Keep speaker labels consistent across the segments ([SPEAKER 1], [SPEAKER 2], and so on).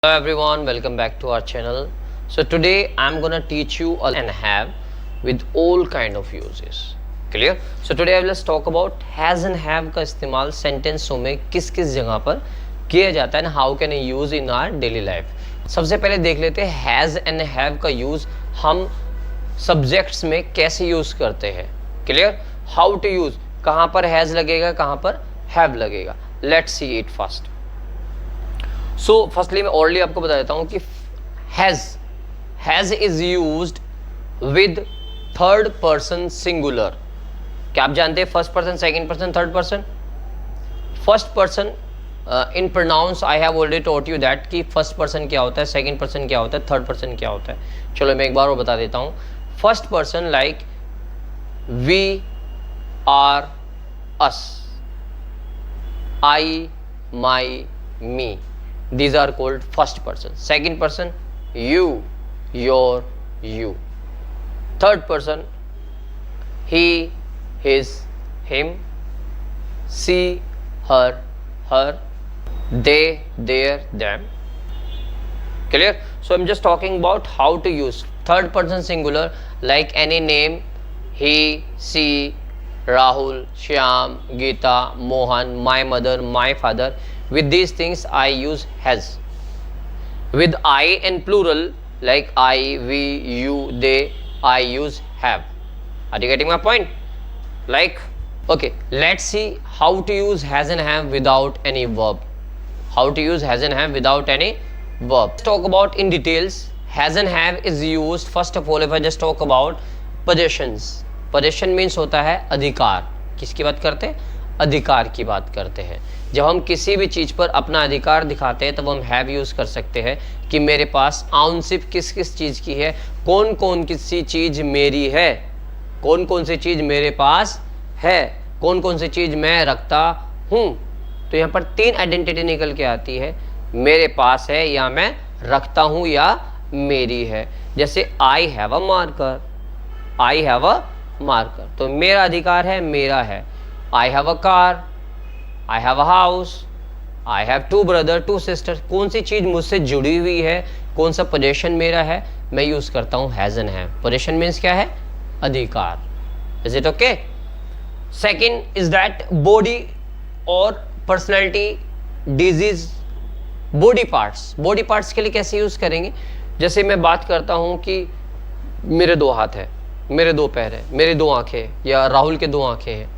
[SPEAKER 1] Hello everyone, welcome back to our channel. So today I'm gonna teach you and have with all kind of uses. Clear? So today I will just talk about has and have का इस्तेमाल सेंटेंसों में किस किस जगह पर किया जाता है and how can I use in our daily life. सबसे पहले देख लेते हैं has and have का यूज हम सब्जेक्ट्स में कैसे यूज करते हैं. क्लियर? हाउ टू यूज, कहाँ पर has लगेगा, कहाँ पर have लगेगा. Let's see it first. So firstly मैं ऑलरेडी आपको बता देता हूं कि has is used with third person singular. क्या आप जानते हैं first person, second person, third person? First person in pronouns I have already taught you that कि फर्स्ट पर्सन क्या होता है, सेकंड पर्सन क्या होता है, थर्ड पर्सन क्या होता है. चलो मैं एक बार और बता देता हूं. First person like we are, us, I, my, me. These are called first person. Second person, you, your, you. Third person, he, his, him, she, her, her, they, their, them. Clear? So I'm just talking about how to use third person singular like any name, he, she, Rahul, Shyam, Geeta, Mohan, my mother, my father. With these things I use has. With I and plural like I, we, you, they, I use have. Are you getting my point? Like, okay, let's see how to use has and have without any verb. How to use has and have without any verb. Let's talk about in details. Has and have is used first of all if I just talk about possessions. Possession means होता है अधिकार. किसकी बात करते हैं? अधिकार की बात करते हैं. जब हम किसी भी चीज़ पर अपना अधिकार दिखाते हैं तब हम हैव यूज़ कर सकते हैं कि मेरे पास आउनशिप किस किस चीज़ की है, कौन कौन सी चीज़ मेरी है, कौन कौन सी चीज़ मेरे पास है, कौन कौन सी चीज़ मैं रखता हूँ. तो यहाँ पर तीन आइडेंटिटी निकल के आती है, मेरे पास है या मैं रखता हूँ या मेरी है. जैसे I have a marker, I have a marker, तो मेरा अधिकार है, मेरा है. I have a car, I have a house, I have two brother, two sister. कौन सी चीज़ मुझसे जुड़ी हुई है, कौन सा पोजेशन मेरा है, मैं यूज़ करता हूँ has and have. Possession means क्या है? अधिकार. Is it okay? Second is that body और personality, disease, body parts. Body parts के लिए कैसे यूज़ करेंगे? जैसे मैं बात करता हूँ कि मेरे दो हाथ है, मेरे दो पैर है, मेरी दो आँखें, या राहुल के दो आँखें हैं,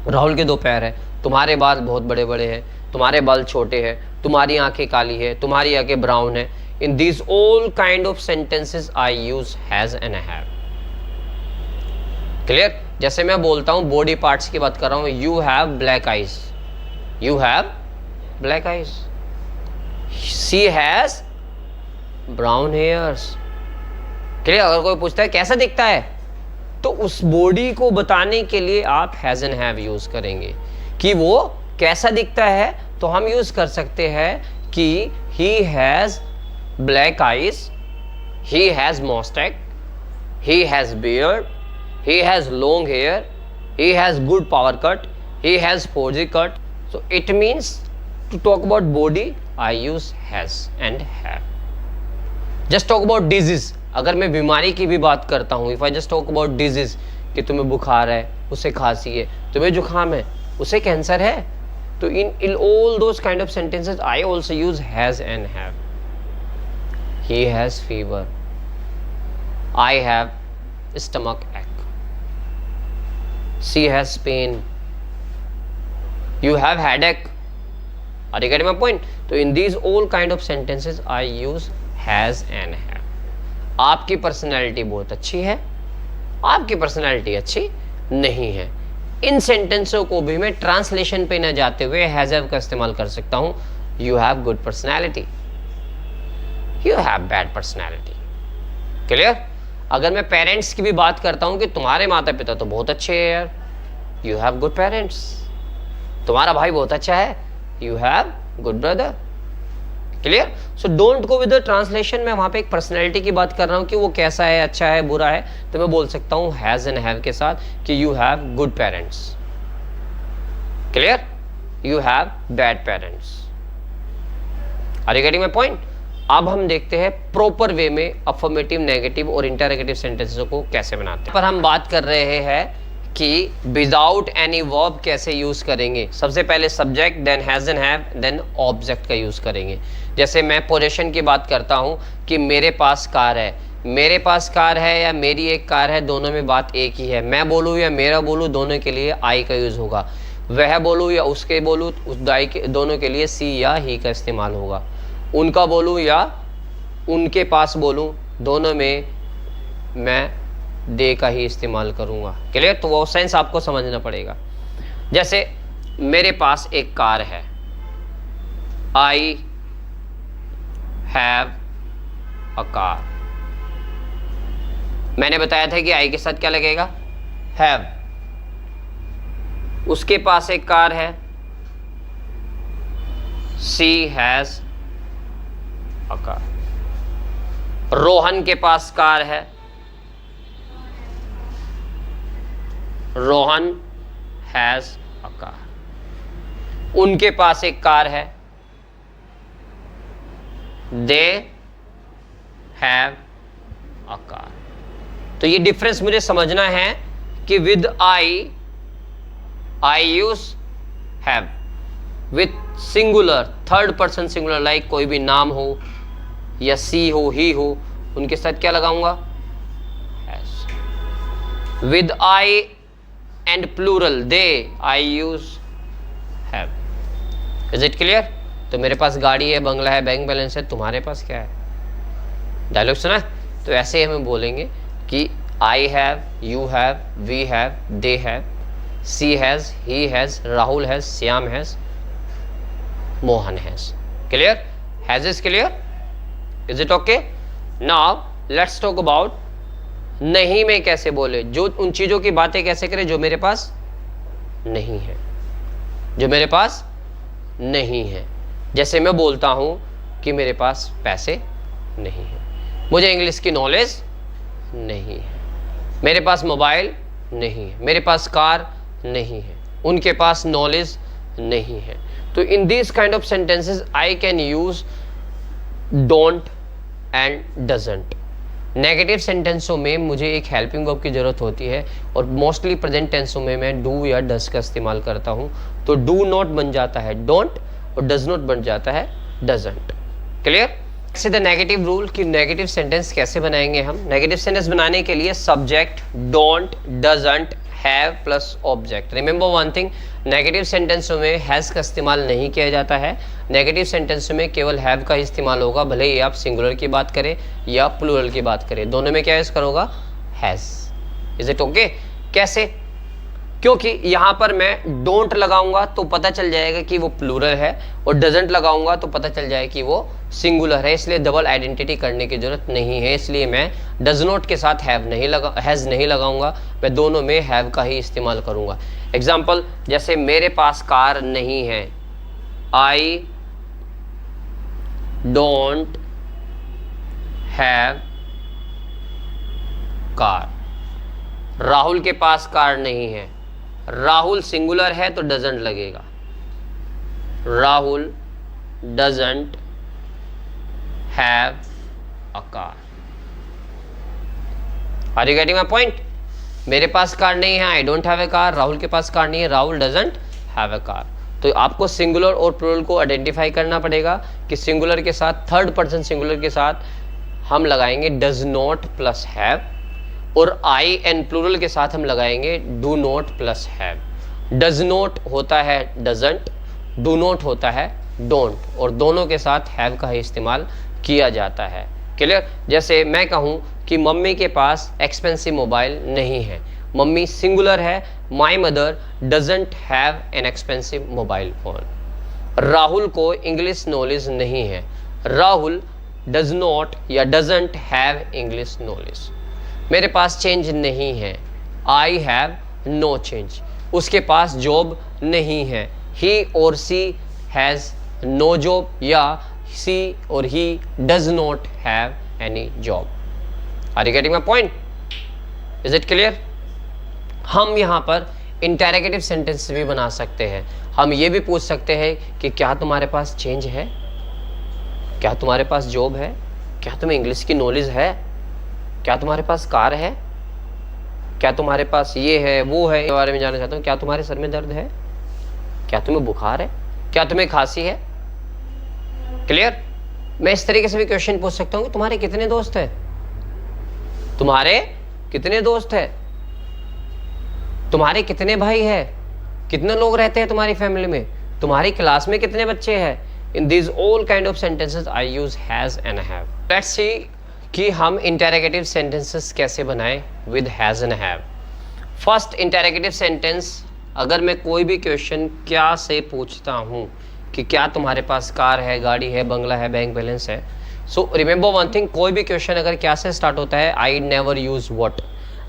[SPEAKER 1] राहुल के दो पैर है, तुम्हारे बाल बहुत बड़े बड़े हैं, तुम्हारे बाल छोटे हैं, तुम्हारी आंखें काली है, तुम्हारी आंखें ब्राउन है. In this all kind of sentences I use has and have. Clear? जैसे मैं बोलता हूं बॉडी पार्ट्स की बात कर रहा हूं, you have black eyes, you have black eyes. She has brown hairs. Clear? अगर कोई पूछता है कैसा दिखता है, तो उस बॉडी को बताने के लिए आप हैज एंड हैव यूज करेंगे कि वो कैसा दिखता है. तो हम यूज कर सकते हैं कि he has black eyes, he has moustache, he has beard, he has long hair, he has good power cut, he has fauji cut. So it means to talk about body I use has and have. Just talk about disease. अगर मैं बीमारी की भी बात करता हूँ, if I just talk about disease, कि तुम्हें बुखार है, उसे खांसी है, तुम्हें जुकाम है, उसे कैंसर है, तो in all those kind of sentences I also use has and have. He has fever, I have stomach ache, she has pain, you have headache. Are you getting my point? तो in these all kind of sentences I use has and have. आपकी personality बहुत अच्छी है, आपकी personality अच्छी नहीं है. इन सेंटेंसों को भी मैं ट्रांसलेशन पे न जाते हुए हैज हैव का इस्तेमाल कर सकता हूं. You have good personality, you have bad personality. Clear? अगर मैं पेरेंट्स की भी बात करता हूं कि तुम्हारे माता पिता तो बहुत अच्छे हैं यार, यू हैव गुड पेरेंट्स. तुम्हारा भाई बहुत अच्छा है, you have good brother. Clear? So don't go with the translation. मैं वहां पे एक पर्सनैलिटी की बात कर रहा हूं कि वो कैसा है, अच्छा है, बुरा है, तो मैं बोल सकता हूं हैज एंड हैव के साथ कि you have good parents. Clear? You have bad parents. Are you getting my point? अब हम देखते हैं प्रॉपर वे में अफर्मेटिव, नेगेटिव और इंटरोगेटिव सेंटेंसेस को कैसे बनाते हैं। पर हम बात कर रहे हैं कि विदाउट एनी वर्ब कैसे यूज करेंगे। सबसे पहले subject, then has and have, then object का यूज करेंगे। जैसे मैं पोजेशन की बात करता हूं कि मेरे पास कार है, मेरे पास कार है या मेरी एक कार है, दोनों में बात एक ही है। मैं बोलूँ या मेरा बोलूँ, दोनों के लिए आई का यूज होगा। वह बोलूँ या उसके बोलूँ, उस दाई के, दोनों के लिए सी या ही का इस्तेमाल होगा। उनका बोलूँ या उनके पास बोलूँ, दोनों में मैं दे का ही इस्तेमाल करूँगा। क्लियर? तो वो सेंस आपको समझना पड़ेगा। जैसे मेरे पास एक कार है, आई हैव अ कार। मैंने बताया था कि आई के साथ क्या लगेगा? हैव। उसके पास एक कार है, she has a car. Rohan के पास कार है, रोहन हैज अ कार। उनके पास एक कार है, दे हैव अ कार। तो ये डिफरेंस मुझे समझना है कि with I use have, with singular, third person singular, like कोई भी नाम हो या सी हो, ही हो, उनके साथ क्या लगाऊंगा? Has. With I and plural they, I use have. Is it clear? तो मेरे पास गाड़ी है, बंगला है, बैंक बैलेंस है, तुम्हारे पास क्या है? डायलॉग सुना? तो ऐसे ही हमें बोलेंगे कि I have, you have, we have, they have, she has, he has, Rahul has, Shyam has, Mohan has. Clear? Has is clear? Is it okay? Now let's talk about नहीं में कैसे बोले, जो उन चीजों की बातें कैसे करें जो मेरे पास नहीं है, जो मेरे पास नहीं है। जैसे मैं बोलता हूं कि मेरे पास पैसे नहीं है, मुझे इंग्लिश की नॉलेज नहीं है, मेरे पास मोबाइल नहीं है, मेरे पास कार नहीं है, उनके पास नॉलेज नहीं है। तो in this kind of sentences I can use don't and doesn't. Negative सेंटेंसों में मुझे एक हेल्पिंग वर्ब की जरूरत होती है और मोस्टली प्रेजेंट टेंसों में मैं डू या डज का इस्तेमाल करता हूं। तो डू नॉट बन जाता है डोंट और डज नॉट बन जाता है doesn't. Clear? See the negative rule कि नेगेटिव सेंटेंस कैसे बनाएंगे हम। नेगेटिव सेंटेंस बनाने के लिए subject, don't, doesn't, have plus object. Remember one thing, negative सेंटेंसों में हैज का इस्तेमाल नहीं किया जाता है। नेगेटिव सेंटेंसों में केवल हैव का इस्तेमाल होगा, भले ही आप सिंगुलर की बात करें या प्लूरल की बात करें, दोनों में क्या यूज करूंगा? हैज। Is it okay? कैसे? क्योंकि यहां पर मैं डोंट लगाऊंगा तो पता चल जाएगा कि वो प्लूरल है और डजंट लगाऊंगा तो पता चल जाएगा कि वो सिंगुलर है, इसलिए डबल आइडेंटिटी करने की जरूरत नहीं है। इसलिए मैं डज नॉट के साथ हैव नहीं लगाऊंगा, मैं दोनों में हैव का ही इस्तेमाल करूंगा। एग्जाम्पल, जैसे मेरे पास कार नहीं है, I don't have car. Rahul के पास कार नहीं है, राहुल सिंगुलर है तो डजंट लगेगा, Rahul doesn't have a car. Are you getting my point? मेरे पास कार नहीं है, I don't have a car, Rahul के पास कार नहीं है, Rahul doesn't have a car. तो आपको सिंगुलर और प्लूरल को आइडेंटिफाई करना पड़ेगा कि सिंगुलर के साथ, थर्ड पर्सन सिंगुलर के साथ हम लगाएंगे डज नॉट प्लस हैव और आई एंड प्लूरल के साथ हम लगाएंगे do not plus have. Does not होता है डजंट, डू नॉट होता है डोंट और दोनों के साथ हैव का ही इस्तेमाल किया जाता है। क्लियर? जैसे मैं कहूं कि मम्मी के पास एक्सपेंसिव मोबाइल नहीं है, मम्मी सिंगुलर है, my mother doesn't have an expensive mobile phone. Rahul को इंग्लिश नॉलेज नहीं है, राहुल डज नॉट या डजंट हैव इंग्लिश नॉलेज। मेरे पास चेंज नहीं है, आई हैव नो चेंज। उसके पास जॉब नहीं है, ही और सी हैज नो जॉब या सी और he does not have any job. Are you getting my point? Is it clear? हम यहाँ पर इंटरोगेटिव सेंटेंस भी बना सकते हैं। हम ये भी पूछ सकते हैं कि क्या तुम्हारे पास चेंज है, क्या तुम्हारे पास जॉब है? क्या तुम्हें इंग्लिश की नॉलेज है? क्या तुम्हारे पास कार है? क्या तुम्हारे पास ये है वो है? इसके बारे में जानना चाहता हूँ। क्या तुम्हारे सर में दर्द है? क्या तुम्हें बुखार है? क्या तुम्हें खांसी है? क्लियर? मैं इस तरीके से भी क्वेश्चन पूछ सकता हूँ कि तुम्हारे कितने दोस्त हैं? तुम्हारे कितने दोस्त हैं? तुम्हारे कितने भाई हैं? कितने लोग रहते हैं तुम्हारी फैमिली में? तुम्हारी क्लास में कितने बच्चे हैं? In this all kind of sentences I use has and have. Let's see कि हम इंटरोगेटिव सेंटेंसेस कैसे बनाएं with has and have. First interrogative sentence, अगर मैं कोई भी क्वेश्चन क्या से पूछता हूं कि क्या तुम्हारे पास कार है, गाड़ी है, बंगला है, बैंक बैलेंस है, सो रिमेंबर वन थिंग, कोई भी क्वेश्चन अगर क्या से स्टार्ट होता है, आई नेवर यूज व्हाट।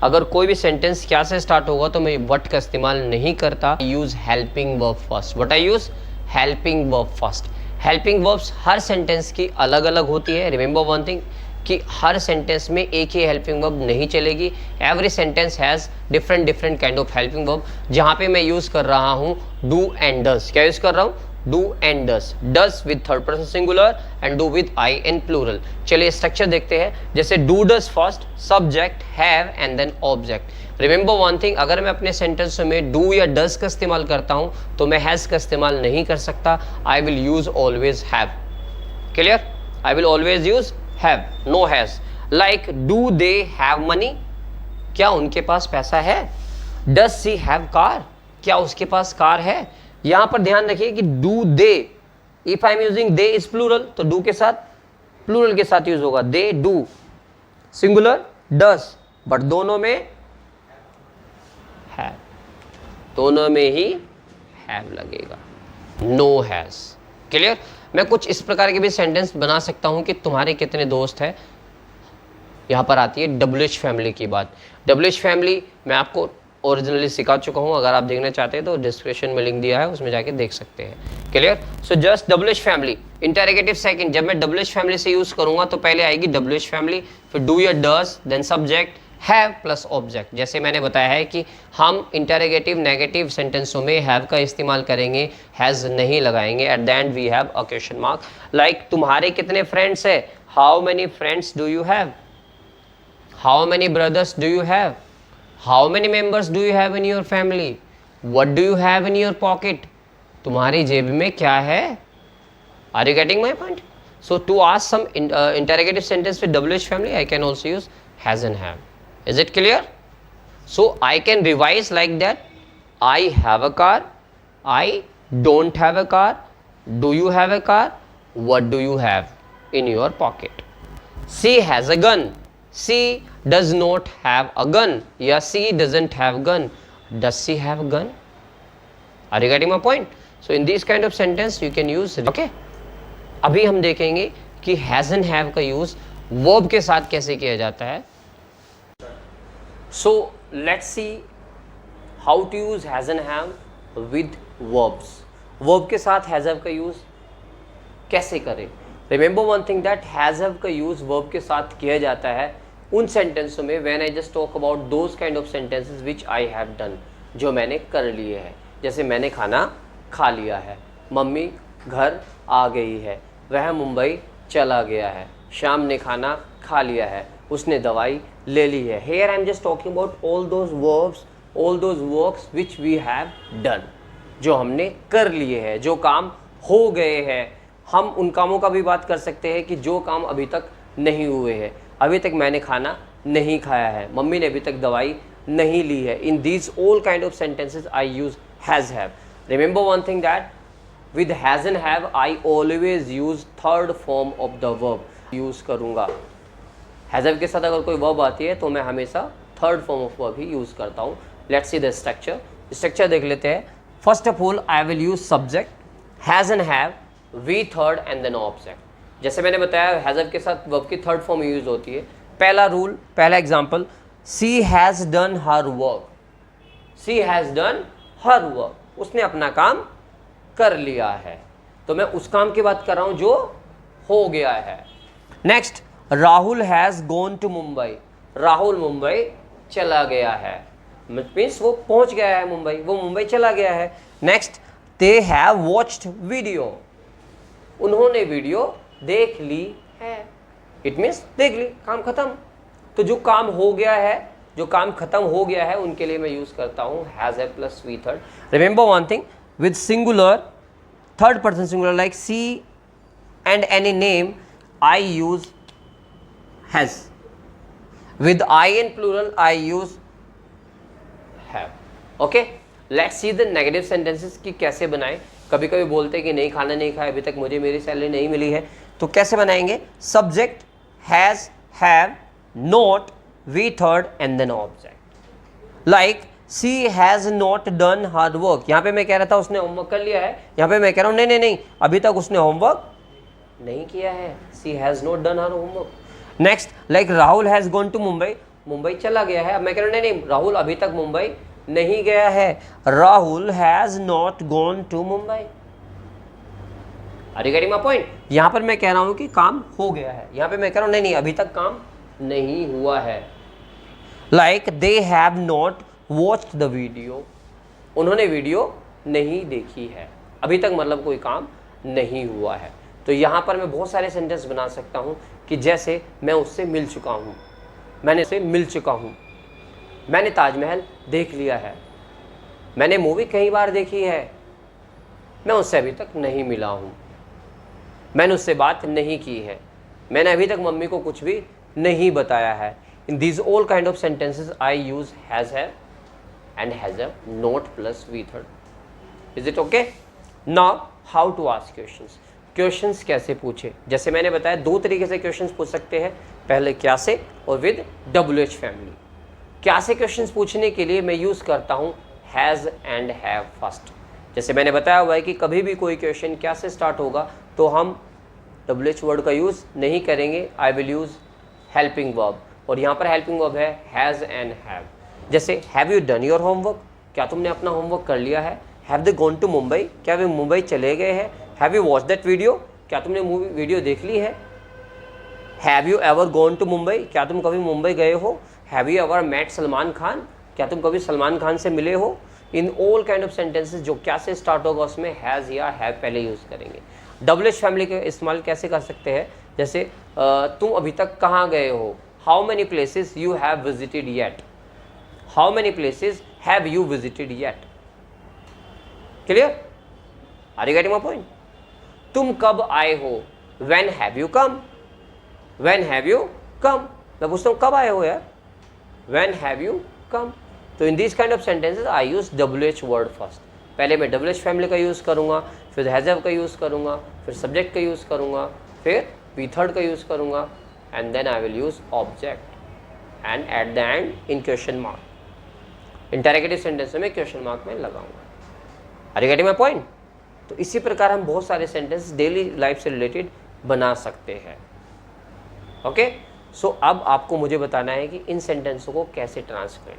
[SPEAKER 1] अगर कोई भी सेंटेंस क्या से स्टार्ट होगा तो मैं व्हाट का इस्तेमाल नहीं करता, use helping verb first. What I use? Helping verb first. Helping verbs her sentence की अलग अलग होती है। रिमेंबर वन थिंग कि हर सेंटेंस में एक ही हेल्पिंग वर्ब नहीं चलेगी। Every sentence has different kind of helping verb. जहाँ पे मैं यूज़ कर रहा हूँ डू एंड डज। क्या यूज़ कर रहा हूँ? Do and does. Does with third person singular and do with I in plural. चलिए स्ट्रक्चर देखते हैं। जैसे do does first, subject, have and then object. Remember one thing, अगर मैं अपने सेंटेंस में डू या डज का इस्तेमाल करता हूँ तो मैं हैज़ का इस्तेमाल नहीं कर सकता। आई will use always have. Clear? I will always use have, no has. Like, do they have money? क्या उनके पास पैसा है? Does she have car? क्या उसके पास कार है? यहां पर ध्यान रखिए कि do they, if I am using they is plural, तो do के साथ plural के साथ यूज होगा। they do, singular does, but दोनों में have, दोनों में ही have लगेगा। no has। क्लियर? मैं कुछ इस प्रकार के भी सेंटेंस बना सकता हूं कि तुम्हारे कितने दोस्त हैं। यहां पर आती है WH फैमिली की बात। WH फैमिली मैं आपको ओरिजिनली सिखा चुका हूं, अगर आप देखना चाहते हैं तो डिस्क्रिप्शन में लिंक दिया है, उसमें जाके देख सकते हैं। Clear? So just WH family. Interrogative second, जब मैं WH फैमिली से यूज करूंगा तो पहले आएगी WH फैमिली, फिर डू या does, then subject, have plus object. जैसे मैंने बताया है कि हम इंटरोगेटिव नेगेटिव सेंटेंसों में हैव का इस्तेमाल करेंगे, हैज नहीं लगाएंगे। At the end we have a question mark. Like, तुम्हारे कितने फ्रेंड्स है? How many friends do you have? How many brothers do you have? How many members do you have in your family? What do you have in your pocket? तुम्हारी जेब में क्या है? Are you getting my point? So to ask some interrogative sentence with WH family, I can also use has and have. Is it clear? So I can revise like that. I have a car. I don't have a car. Do you have a car? What do you have in your pocket? She has a gun. She does not have a gun. Yeah, she doesn't have gun. Does she have a gun? Are you getting my point? So in this kind of sentence you can use, okay? अभी हम देखेंगे कि has and have का use verb के साथ कैसे किया जाता है। So let's see how to use has and have with verbs. Verb के साथ has have का use कैसे करें? Remember one thing that has have का use verb के साथ किया जाता है उन सेंटेंसों में when I just talk about those kind of sentences which I have done, जो मैंने कर लिए हैं। जैसे मैंने खाना खा लिया है, मम्मी घर आ गई है, वह मुंबई चला गया है, शाम ने खाना खा लिया है, उसने दवाई ले ली है। Here I am just talking about all those verbs, all those works which we have done, जो हमने कर लिए हैं, जो काम हो गए हैं। हम उन कामों का भी बात कर सकते हैं कि जो काम अभी तक नहीं हुए हैं। अभी तक मैंने खाना नहीं खाया है, मम्मी ने अभी तक दवाई नहीं ली है। इन these all kind of sentences I use has have. Remember one thing that with has and have I always use third form of the verb. Use करूँगा हैज़ हैव के साथ अगर कोई वर्ब आती है तो मैं हमेशा थर्ड फॉर्म ऑफ वर्ब ही यूज़ करता हूँ। Let's see the structure. Structure देख लेते हैं। First of all I will use subject, has and have, V third and then object. जैसे मैंने बताया हैज़ हैव के साथ वर्ब की थर्ड फॉर्म यूज होती है। पहला रूल, पहला example, she has done her work. She has done her work, उसने अपना काम कर लिया है, तो मैं उस काम की बात कर रहा हूँ जो हो गया है। Next, Rahul has gone to Mumbai. Rahul Mumbai चला गया है, मीन्स वो पहुंच गया है मुंबई, वो मुंबई चला गया है। Next, they have watched video. उन्होंने वीडियो देख ली है, इट मीन्स देख ली, काम खत्म। तो जो काम हो गया है, जो काम खत्म हो गया है, उनके लिए मैं यूज करता हूं has a plus V third. Remember one thing, with singular third person singular like she and any name I use has, with I in plural I use have. Okay, let's see the negative sentences कि कैसे बनाएं। कभी कभी बोलते हैं कि नहीं खाना नहीं खाया अभी तक, मुझे मेरी सैलरी नहीं मिली है, तो कैसे बनाएंगे? Subject has, have, not, V third and then object. Like she has not done hard work, यहाँ पे मैं कह रहा था उसने होमवर्क कर लिया है, यहाँ पे मैं कह रहा हूँ नहीं नहीं नहीं अभी तक उसने होमवर्क नहीं किया है, she has not done her homework. Next, like Rahul has gone to Mumbai, Mumbai चला गया है, अब मैं कह रहा हूँ नहीं नहीं राहुल अभी तक मुंबई नहीं गया है, Rahul has not gone to Mumbai. Are you getting my point? यहां पर मैं कह रहा हूं कि काम हो गया है, यहां पे मैं कह रहा हूं नहीं नहीं अभी तक काम नहीं हुआ है। Like they have not watched the video, उन्होंने वीडियो नहीं देखी है, अभी तक मतलब कोई काम नहीं हुआ है। तो यहां पर मैं बहुत सारे सेंटेंस बना सकता हूं कि जैसे मैं उससे मिल चुका हूं, मैंने उससे मिल चुका हूं, मैंने ताजमहल देख लिया है, मैंने मूवी कई बार देखी है, मैं उससे अभी तक नहीं मिला हूं, मैंने उससे बात नहीं की है, मैंने अभी तक मम्मी को कुछ भी नहीं बताया है। In these all kind of sentences I use has, have and has have not plus V third. Is it okay? Now how to ask questions, questions कैसे पूछे? जैसे मैंने बताया दो तरीके से क्वेश्चंस पूछ सकते हैं, पहले क्या से और विद WH फैमिली। क्या से क्वेश्चंस पूछने के लिए मैं यूज करता हूं हैज एंड हैव फर्स्ट। जैसे मैंने बताया हुआ है कि कभी भी कोई क्वेश्चन क्या से स्टार्ट होगा तो हम WH वर्ड का यूज नहीं करेंगे, I will use helping verb, और यहाँ पर हेल्पिंग वर्ब है हैज एंड हैव। जैसे have you done your homework, क्या तुमने अपना होमवर्क कर लिया है? Have they gone to Mumbai, क्या वे मुंबई चले गए हैं? Have you watch that video, क्या तुमने मूवी वीडियो देख ली है? Have you ever gone to Mumbai, क्या तुम कभी मुंबई गए हो? Have you ever met Salman Khan, क्या तुम कभी सलमान खान से मिले हो? In all kind of sentences जो क्या से स्टार्ट होगा उसमें हैज़ या हैव पहले यूज़ करेंगे। WH फैमिली का इस्तेमाल कैसे कर सकते हैं? जैसे तुम अभी तक कहाँ गए हो? How many places you have visited yet, how many places have you visited yet. Clear? Are you getting my point? तुम कब आए हो? When have you come, when have you come, मैं पूछता हूँ कब आए हो यार? When have you come. तो in this kind of sentences I use WH word first. पहले मैं WH फैमिली का यूज़ करूँगा, फिर हैज हैव का यूज़ करूँगा, फिर सब्जेक्ट का यूज़ करूँगा, फिर वी थर्ड का यूज़ करूँगा, and then I will use object and at the end in question mark. Interrogative sentence में क्वेश्चन मार्क में लगाऊंगा। Are you getting my point? तो इसी प्रकार हम बहुत सारे सेंटेंस डेली लाइफ से रिलेटेड बना सकते हैं। ओके, सो अब आपको मुझे बताना है कि इन सेंटेंसों को कैसे ट्रांसलेट